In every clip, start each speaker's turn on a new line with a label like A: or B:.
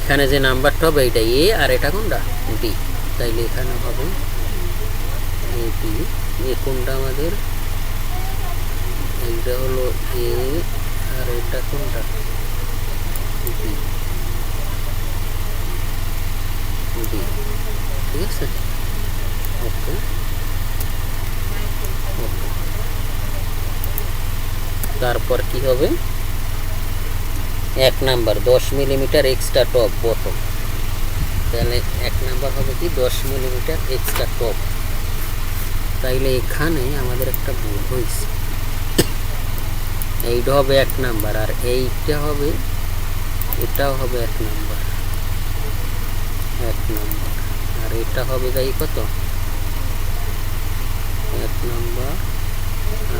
A: এখানে যে নাম্বারটা হবে এটা এ আর এটা কোনটা বি, তাইলে এখানে হবে এ বি। এ কোনটা আমাদের, এইটা হলো এ আর এটা কোনটা বি, বি, ঠিক আছে। ওকে ওকে, তারপর কি হবে, 1 number 10 millimetre extra top bottom, তাহলে 1 নাম্বার হবে কি 10 মিলিমিটার এক্সট্রা টপ। তাইলে এখানে আমাদের একটা ভুল হয়েছে, এইটা হবে 1 নাম্বার আর এইটা হবে, এটাও হবে 1 নাম্বার, 1 নাম্বার আর এটা হবে যাই কত 1 নাম্বার,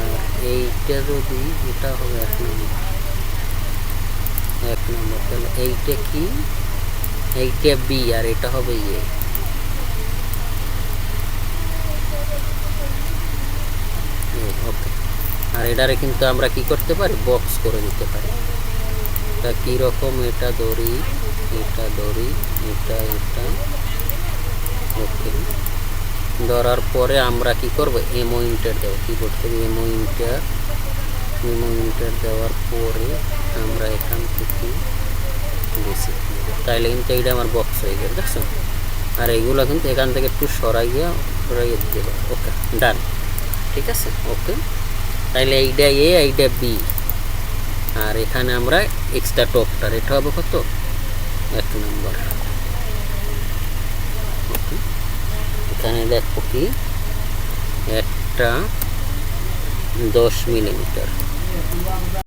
A: আর এইটা যদি এটা হবে 1 নাম্বার, 1 নাম্বার, তাহলে এইটা কি, এইটা বি আর এটা হবে এ। ওকে, আর এটারে কিন্তু আমরা কি করতে পারি, বক্স করে দিতে পারি। এটা কীরকম, এটা ধরি, এটা ধরি, এটা এটা, ওকে। ধরার পরে আমরা কি করব, এমও ইন্টার দেব, কিবোর্ড থেকে এমও ইন্টার দেওয়ার পরে আমরা এখান থেকে বেশি, তাইলে কিন্তু এইটা আমার বক্স হয়ে গেল, দেখছো। আর এইগুলো কিন্তু এখান থেকে একটু সরাইয়ে দিতে হবে। ওকে ডান, ঠিক আছে। ওকে, তাইলে এইটা এ এইটা বি, আর এখানে আমরা এক্সট্রা টপটার এটা হবে কত 1 নাম্বার। ওকে, এখানে দেখো কি একটা 10 মিলিমিটার।